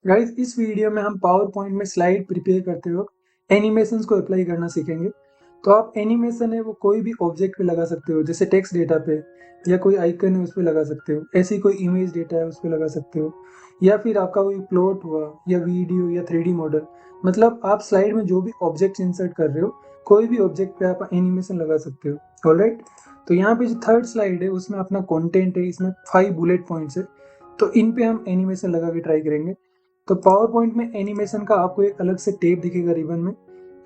Guys इस video में हम पावर पॉइंट में स्लाइड प्रिपेयर करते वक्त एनिमेशंस को अप्लाई करना सीखेंगे। तो आप एनिमेशन है वो कोई भी ऑब्जेक्ट पे लगा सकते हो, जैसे टेक्स्ट डेटा पे या कोई आइकन है उस पे लगा सकते हो, ऐसी कोई इमेज डेटा है उस पे लगा सकते हो, या फिर आपका कोई प्लॉट हुआ या वीडियो या 3D मॉडल। मतलब आप स्लाइड में जो भी ऑब्जेक्ट इंसर्ट कर रहे हो, कोई भी ऑब्जेक्ट पे आप एनिमेशन लगा सकते हो। ऑलराइट, तो यहाँ पे जो थर्ड स्लाइड है उसमें अपना कंटेंट है, इसमें 5 बुलेट पॉइंट्स है। तो इन पे हम एनिमेशन लगा के ट्राई करेंगे। तो पावर पॉइंट में एनिमेशन का आपको एक अलग से टैब दिखेगा रिबन में,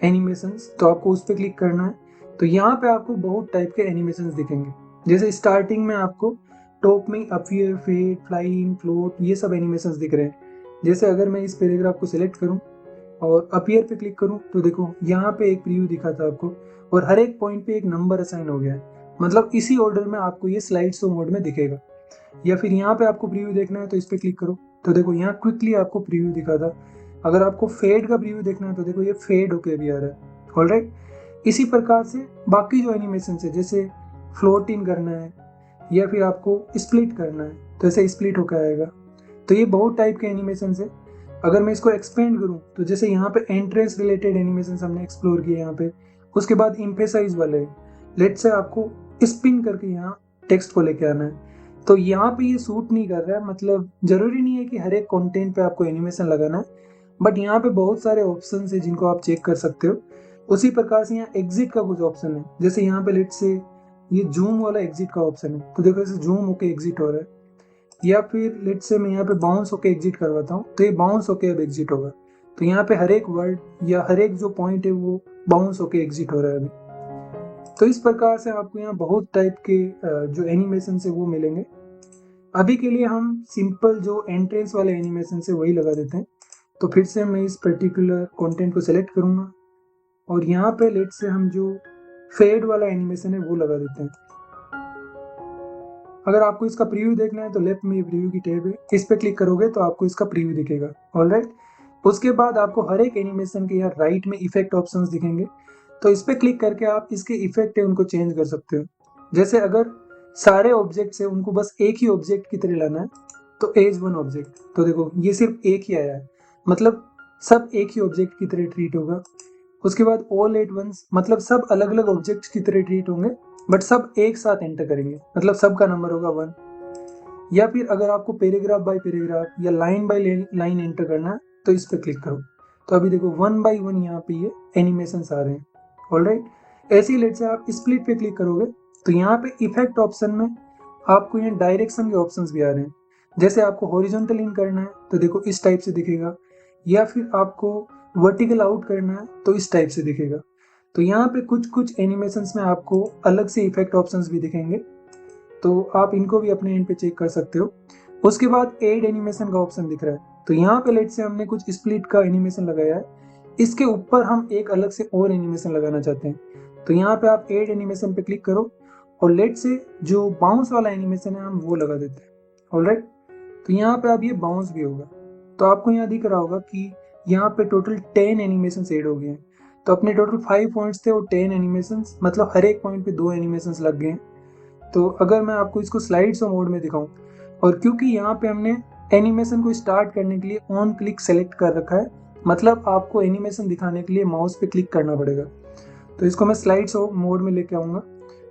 एनिमेशंस, तो आपको उस पर क्लिक करना है। तो यहाँ पे आपको बहुत टाइप के एनिमेशंस दिखेंगे। जैसे स्टार्टिंग में आपको टॉप में अपीयर, फेड, फ्लाइंग, फ्लोट, ये सब एनिमेशंस दिख रहे हैं। जैसे अगर मैं इस पैराग्राफ को सिलेक्ट करूँ और अपीयर पे क्लिक करूँ तो देखो यहाँ पे एक प्रीव्यू दिखा था आपको, और हर एक पॉइंट पे एक नंबर असाइन हो गया है। मतलब इसी ऑर्डर में आपको ये स्लाइड शो मोड में दिखेगा। या फिर यहाँ पे आपको प्रीव्यू देखना है तो इस पे क्लिक करो, तो देखो यहाँ क्विकली आपको प्रीव्यू दिखा था। अगर आपको फेड का प्रीव्यू देखना है तो देखो ये फेड होके भी आ रहा है। ऑलराइट, इसी प्रकार से बाकी जो एनिमेशन है, जैसे फ्लोट इन करना है या फिर आपको स्प्लिट करना है तो ऐसे स्प्लिट होकर आएगा। तो ये बहुत टाइप के एनिमेशन है। अगर मैं इसको एक्सपेंड करूँ तो जैसे यहाँ पे एंट्रेंस रिलेटेड एनिमेशन हमने एक्सप्लोर किए यहाँ पे। उसके बाद इम्फेसाइज वाले, लेट से आपको स्पिन करके यहाँ टेक्स्ट को लेके आना है। तो यहाँ पे ये सूट नहीं कर रहा है। मतलब जरूरी नहीं है कि हर एक कंटेंट पे आपको एनिमेशन लगाना है, बट यहाँ पे बहुत सारे ऑप्शन है जिनको आप चेक कर सकते हो। उसी प्रकार से यहाँ एग्जिट का कुछ ऑप्शन है, जैसे यहाँ पे लेट से ये जूम वाला एग्जिट का ऑप्शन है, तो देखो इसे जूम होके एग्जिट हो रहा है। या फिर लेट से मैं यहाँ पे बाउंस होके एग्जिट करवाता हूँ तो ये बाउंस होके अब एग्जिट होगा। तो यहाँ पे हर एक वर्ड या हर एक जो पॉइंट है वो बाउंस होके एग्जिट हो रहा है अभी। तो इस प्रकार से आपको यहाँ बहुत टाइप के जो एनिमेशन है वो मिलेंगे। अभी के लिए हम सिंपल जो एंट्रेंस वाले एनिमेशन से वही लगा देते हैं। तो फिर से मैं इस पर्टिकुलर कंटेंट को सिलेक्ट करूंगा और यहाँ पे लेट से हम जो फेड वाला एनिमेशन है वो लगा देते हैं। अगर आपको इसका प्रीव्यू देखना है तो लेफ्ट में प्रीव्यू की टैब है, इस पे क्लिक करोगे तो आपको इसका प्रीव्यू दिखेगा। ऑलराइट, उसके बाद आपको हर एक एनिमेशन के यहाँ राइट में इफेक्ट ऑप्शंस दिखेंगे। तो इस पे क्लिक करके आप इसके इफेक्ट है उनको चेंज कर सकते हो। जैसे अगर सारे ऑब्जेक्ट्स है उनको बस एक ही ऑब्जेक्ट की तरह लाना है तो एज वन ऑब्जेक्ट, तो देखो ये सिर्फ एक ही आया है, मतलब सब एक ही ऑब्जेक्ट की तरह ट्रीट होगा। उसके बाद ऑल एट वंस, मतलब सब अलग अलग ऑब्जेक्ट्स की तरह ट्रीट होंगे, बट सब एक साथ एंटर करेंगे, मतलब सबका नंबर होगा 1। या फिर अगर आपको पैराग्राफ बाय पैराग्राफ या लाइन बाय लाइन एंटर करना है तो इस पर क्लिक करो। तो अभी देखो 1 बाय 1 यहाँ पे ये एनिमेशन आ रहे हैं। ऑलराइट, ऐसे ही लेट से आप स्प्लिट पे क्लिक करोगे तो यहाँ पे इफेक्ट ऑप्शन में आपको यहाँ डायरेक्शन के ऑप्शंस भी आ रहे हैं। जैसे आपको हॉरिजॉन्टल इन करना है तो देखो इस टाइप से दिखेगा, या फिर आपको वर्टिकल आउट करना है तो इस टाइप से दिखेगा। तो यहाँ पे कुछ कुछ एनिमेशंस में आपको अलग से इफेक्ट ऑप्शंस भी दिखेंगे, तो आप इनको भी अपने एंड पे चेक कर सकते हो। उसके बाद एड एनिमेशन का ऑप्शन दिख रहा है, तो यहाँ पे लेट से हमने कुछ स्प्लिट का एनिमेशन लगाया है, इसके ऊपर हम एक अलग से और एनिमेशन लगाना चाहते हैं। तो यहाँ पे आप एड एनिमेशन पे क्लिक करो और लेट से जो बाउंस वाला एनिमेशन है हम वो लगा देते हैं। ऑलराइट, तो यहाँ पे अब ये बाउंस भी होगा। तो आपको यहाँ दिख रहा होगा कि यहाँ पे टोटल 10 एनिमेशन एड हो गए हैं। तो अपने टोटल 5 पॉइंट्स थे और 10 एनिमेशन, मतलब हर एक पॉइंट पे 2 एनिमेशन लग गए हैं। तो अगर मैं आपको इसको स्लाइड शो मोड में दिखाऊं, और क्योंकि यहाँ पे हमने एनिमेशन को स्टार्ट करने के लिए ऑन क्लिक सेलेक्ट कर रखा है, मतलब आपको एनिमेशन दिखाने के लिए माउस पे क्लिक करना पड़ेगा। तो इसको मैं स्लाइड शो मोड में लेके आऊँगा।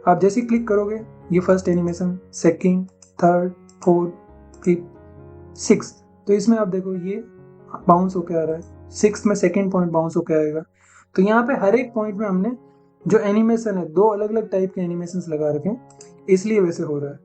आप जैसे ही क्लिक करोगे ये first animation, second, third, fourth, fifth, six, तो इसमें आप देखो ये बाउंस होके आ रहा है। सिक्स में सेकेंड पॉइंट बाउंस होके आएगा। तो यहाँ पे हर एक पॉइंट में हमने जो एनिमेशन है, दो अलग अलग टाइप के एनिमेशन लगा रखे हैं, इसलिए वैसे हो रहा है।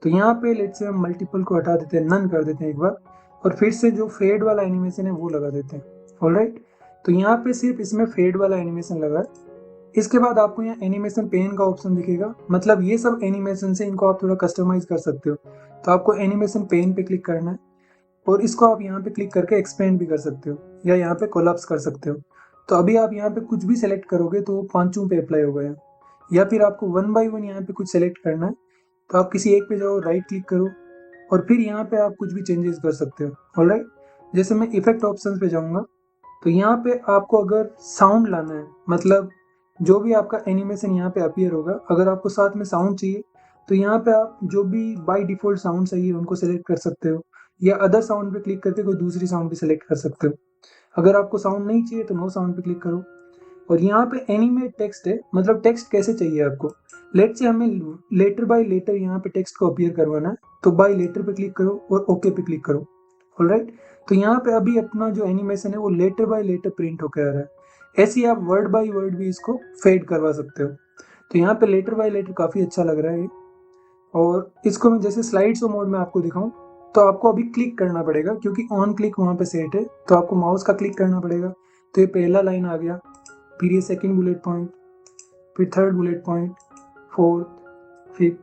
तो यहाँ पे लेट से हम मल्टीपल को हटा देते हैं, नन कर देते हैं एक बार, और फिर से जो फेड वाला एनिमेशन है वो लगा देते हैं। ऑलराइट, तो यहाँ पे सिर्फ इसमें फेड वाला एनिमेशन लगा है। इसके बाद आपको यहाँ एनिमेशन पेन का ऑप्शन दिखेगा, मतलब ये सब एनिमेशन से इनको आप थोड़ा कस्टमाइज कर सकते हो। तो आपको एनिमेशन पेन पे क्लिक करना है और इसको आप यहाँ पे क्लिक करके एक्सपेंड भी कर सकते हो या यहाँ पे कोलैप्स कर सकते हो। तो अभी आप यहाँ पे कुछ भी सेलेक्ट करोगे तो पांचों पे अप्लाई होगा यहाँ। या फिर आपको 1 बाय 1 यहाँ पे कुछ सेलेक्ट करना है तो आप किसी एक पे जाओ, राइट क्लिक करो और फिर यहाँ पे आप कुछ भी चेंजेस कर सकते हो। ऑलराइट, जैसे मैं इफेक्ट ऑप्शन पे जाऊँगा तो यहाँ पे आपको अगर साउंड लाना है, मतलब जो भी आपका एनिमेशन यहाँ पे अपीयर होगा, अगर आपको साथ में साउंड चाहिए तो यहाँ पे आप जो भी बाय डिफॉल्ट साउंड चाहिए उनको सेलेक्ट कर सकते हो, या अदर साउंड पे क्लिक करके कोई दूसरी साउंड भी सेलेक्ट कर सकते हो। अगर आपको साउंड नहीं चाहिए तो नो साउंड पे क्लिक करो। और यहाँ पे एनिमेट टेक्स्ट है, मतलब टेक्स्ट कैसे चाहिए आपको। लेट से हमें लेटर बाय लेटर यहाँ पे टेक्स्ट को अपीयर करवाना है, तो बाय लेटर पे क्लिक करो और ओके पे क्लिक करो। ऑलराइट, तो यहाँ पे अभी अपना जो एनिमेशन है वो लेटर बाय लेटर प्रिंट होकर आ रहा है। ऐसे ही आप वर्ड बाय वर्ड भी इसको फेड करवा सकते हो। तो यहाँ पे लेटर बाय लेटर काफ़ी अच्छा लग रहा है। और इसको मैं जैसे स्लाइड शो मोड में आपको दिखाऊं, तो आपको अभी क्लिक करना पड़ेगा क्योंकि ऑन क्लिक वहाँ पे सेट है, तो आपको माउस का क्लिक करना पड़ेगा। तो ये पहला लाइन आ गया, फिर ये सेकंड बुलेट पॉइंट, फिर third bullet point, fourth, fifth.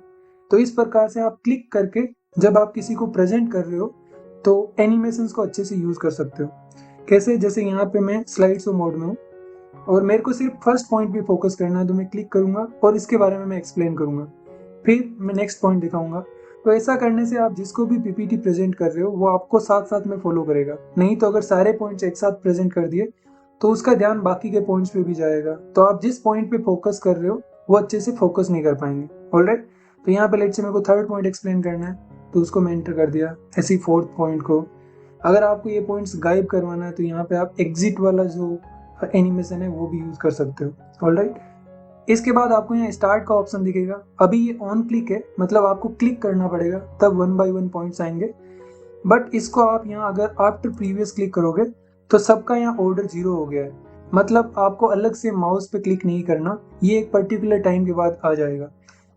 तो इस प्रकार से आप क्लिक करके जब आप किसी को प्रेजेंट कर रहे हो तो एनिमेशंस को अच्छे से यूज कर सकते हो। कैसे, जैसे यहाँ पे मैं स्लाइड शो मोड में हूँ और मेरे को सिर्फ फर्स्ट पॉइंट पे फोकस करना है, तो मैं क्लिक करूंगा और इसके बारे में मैं एक्सप्लेन करूंगा, फिर मैं नेक्स्ट पॉइंट दिखाऊंगा। तो ऐसा करने से आप जिसको भी पीपीटी प्रेजेंट कर रहे हो वो आपको साथ साथ में फॉलो करेगा। नहीं तो अगर सारे पॉइंट्स एक साथ प्रेजेंट कर दिए तो उसका ध्यान बाकी के पॉइंट्स पे भी जाएगा, तो आप जिस पॉइंट पे फोकस कर रहे हो वो अच्छे से फोकस नहीं कर पाएंगे। ऑलराइट, तो यहाँ पे लेट से मेरे को थर्ड पॉइंट एक्सप्लेन करना है, तो उसको मैं एंटर कर दिया। ऐसे ही फोर्थ पॉइंट को, अगर आपको ये पॉइंट्स गायब करवाना है तो यहाँ पे आप एग्जिट वाला जो एनिमेशन है वो भी यूज कर सकते हो। ऑलराइट, इसके बाद आपको यहाँ स्टार्ट का ऑप्शन दिखेगा। अभी ये ऑन क्लिक है, मतलब आपको क्लिक करना पड़ेगा तब 1 बाय 1 पॉइंट्स आएंगे। बट इसको आप यहाँ अगर आफ्टर प्रीवियस क्लिक करोगे तो सबका यहाँ ऑर्डर 0 हो गया है, मतलब आपको अलग से माउस पे क्लिक नहीं करना, ये एक पर्टिकुलर टाइम के बाद आ जाएगा।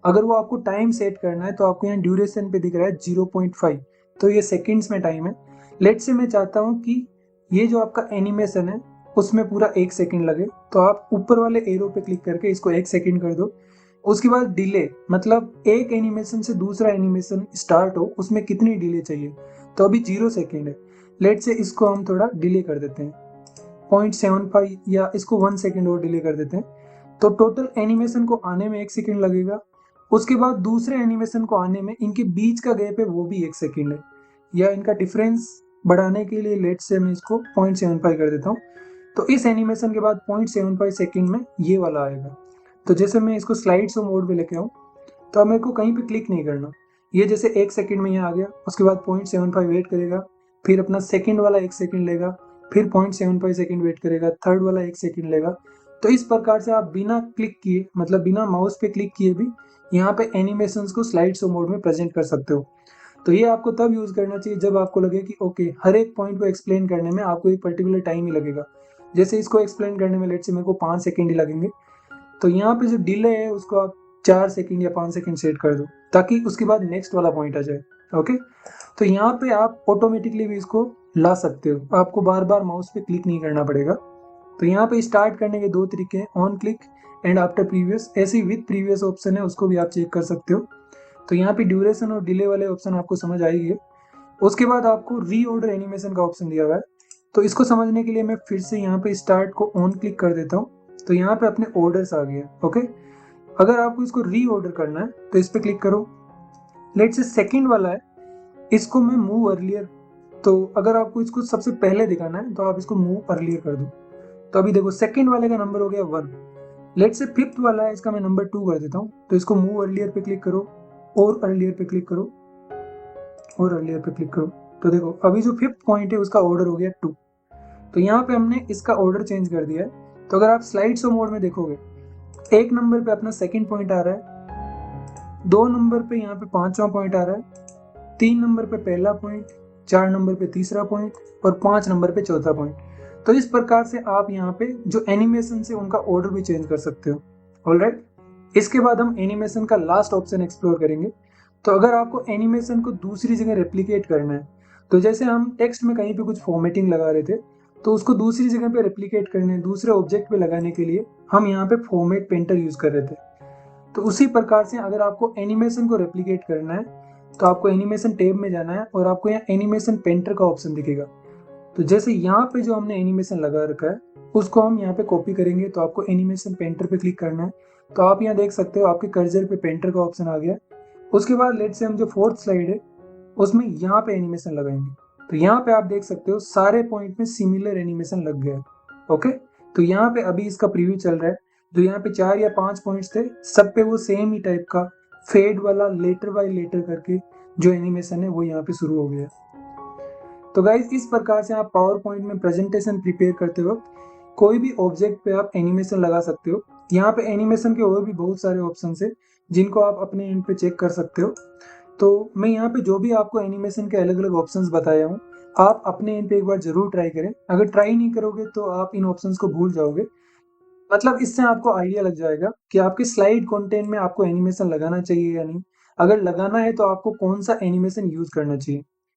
अगर वो आपको टाइम सेट करना है तो आपको यहाँ ड्यूरेशन पे दिख रहा है 0.5, तो ये सेकेंड्स में टाइम है। लेट से मैं चाहता हूँ कि ये जो आपका एनिमेशन है उसमें पूरा 1 सेकेंड लगे, तो आप ऊपर वाले एरो पे क्लिक करके इसको 1 सेकेंड कर दो। उसके बाद डिले, मतलब एक एनिमेशन से दूसरा एनिमेशन स्टार्ट हो उसमें कितनी डिले चाहिए, तो अभी 0 सेकेंड है। लेट से इसको हम थोड़ा डिले कर देते हैं 0.75 या इसको 1 सेकेंड और डिले कर देते हैं, तो टोटल एनिमेशन को आने में 1 सेकेंड लगेगा। उसके बाद दूसरे एनिमेशन को आने में इनके बीच का गैप है वो भी 1 सेकेंड है, या इनका डिफरेंस बढ़ाने के लिए लेट से मैं इसको 0.75 कर देता हूँ। तो इस एनिमेशन के बाद 0.75 सेकेंड में ये वाला आएगा। तो जैसे मैं इसको स्लाइड शो मोड पे लेके आऊँ, तो अब मेरे को कहीं पे क्लिक नहीं करना, ये जैसे 1 सेकेंड में यहाँ आ गया, उसके बाद 0.75 वेट करेगा, फिर अपना सेकेंड वाला 1 सेकेंड लेगा, फिर 0.75 सेकेंड वेट करेगा, थर्ड वाला 1 सेकेंड लेगा। तो इस प्रकार से आप बिना क्लिक किए, मतलब बिना माउस पे क्लिक किए भी यहाँ पे एनिमेशंस को स्लाइड शो मोड में प्रेजेंट कर सकते हो। तो ये आपको तब यूज करना चाहिए जब आपको लगे कि ओके हर एक पॉइंट को एक्सप्लेन करने में आपको एक पर्टिकुलर टाइम ही लगेगा। जैसे इसको एक्सप्लेन करने में लेट से मेरे को 5 सेकेंड ही लगेंगे, तो यहाँ पे जो डिले है उसको आप 4 सेकेंड या 5 सेकेंड सेट कर दो, ताकि उसके बाद नेक्स्ट वाला पॉइंट आ जाए। ओके, तो यहाँ पे आप ऑटोमेटिकली भी इसको ला सकते हो, आपको बार बार माउस पे क्लिक नहीं करना पड़ेगा। तो यहाँ पे स्टार्ट करने के 2 तरीके हैं, on click and after previous. ऐसे ही विद प्रीवियस ऑप्शन है, उसको भी आप चेक कर सकते हो। तो यहाँ पे ड्यूरेशन और डिले वाले ऑप्शन आपको समझ आएगी। उसके बाद आपको रीऑर्डर एनिमेशन का ऑप्शन दिया हुआ है, तो इसको समझने के लिए मैं फिर से यहाँ पे स्टार्ट को ऑन क्लिक कर देता हूँ। तो यहाँ पे अपने ऑर्डर्स आ गए। ओके, अगर आपको इसको रीऑर्डर करना है तो इस पर क्लिक करो। लेट से सेकंड वाला है, इसको मैं मूव अर्लियर, तो अगर आपको इसको सबसे पहले दिखाना है तो आप इसको मूव अर्लियर कर दो। तो अभी देखो सेकंड वाले का नंबर हो गया 1। लेट से फिफ्थ वाला है, इसका मैं नंबर 2 कर देता हूँ, तो इसको मूव अर्लियर पे क्लिक करो और अर्लियर पे क्लिक करो और अर्लियर पे क्लिक करो। तो देखो अभी जो फिफ्थ पॉइंट है उसका ऑर्डर हो गया 2। तो यहाँ पे हमने इसका ऑर्डर चेंज कर दिया है। तो अगर आप स्लाइड शो मोड में देखोगे, 1 नंबर पे अपना सेकंड पॉइंट आ रहा है, 2 नंबर पे यहाँ पे 5वां पॉइंट आ रहा है, 3 नंबर पे पहला पॉइंट, 4 नंबर पे तीसरा पॉइंट और 5 नंबर पे चौथा पॉइंट। तो इस प्रकार से आप यहाँ पे जो एनिमेशन से उनका ऑर्डर भी चेंज कर सकते हो। ऑलराइट, इसके बाद हम एनिमेशन का लास्ट ऑप्शन एक्सप्लोर करेंगे। तो अगर आपको एनिमेशन को दूसरी जगह रेप्लिकेट करना है, तो जैसे हम टेक्स्ट में कहीं पे कुछ फॉर्मेटिंग लगा रहे थे, तो उसको दूसरी जगह पे रेप्लिकेट करने, दूसरे ऑब्जेक्ट पे लगाने के लिए हम यहाँ पे फॉर्मेट पेंटर यूज कर रहे थे। तो उसी प्रकार से अगर आपको एनिमेशन को रेप्लिकेट करना है तो आपको एनिमेशन टैब में जाना है और आपको यहाँ एनिमेशन पेंटर का ऑप्शन दिखेगा। तो जैसे यहाँ पे जो हमने एनिमेशन लगा रखा है उसको हम यहाँ पे कॉपी करेंगे, तो आपको एनिमेशन पेंटर पे क्लिक करना है। तो आप यहाँ देख सकते हो आपके कर्सर पे पेंटर का ऑप्शन आ गया। उसके बाद लेट से हम जो फोर्थ स्लाइड है उसमें यहाँ पे एनिमेशन लगाएंगे। तो यहाँ पे आप देख सकते हो सारे पॉइंट में सिमिलर एनिमेशन लग गया है। ओके, तो यहाँ पे अभी इसका प्रीव्यू चल रहा है। जो यहाँ पे 4 या 5 पॉइंट्स थे सब पे वो सेम ही टाइप का फेड वाला लेटर बाय लेटर करके जो एनिमेशन है वो यहाँ पे शुरू हो गया है। तो गाइज इस प्रकार से आप पावर पॉइंट में प्रेजेंटेशन प्रिपेयर करते वक्त कोई भी ऑब्जेक्ट पे आप एनिमेशन लगा सकते हो। यहाँ पे एनिमेशन के और भी बहुत सारे ऑप्शन है जिनको आप अपने एंड पे चेक कर सकते हो। तो मैं यहाँ पे जो भी आपको एनिमेशन के अलग अलग ऑप्शंस बताया हूँ, आप अपने एंड पे एक बार जरूर ट्राई करें। अगर ट्राई नहीं करोगे तो आप इन ऑप्शंस को भूल जाओगे। मतलब इससे आपको आइडिया लग जाएगा कि आपके स्लाइड कंटेंट में आपको एनिमेशन लगाना चाहिए या नहीं। अगर लगाना है तो आपको कौन सा एनिमेशन यूज करना चाहिए।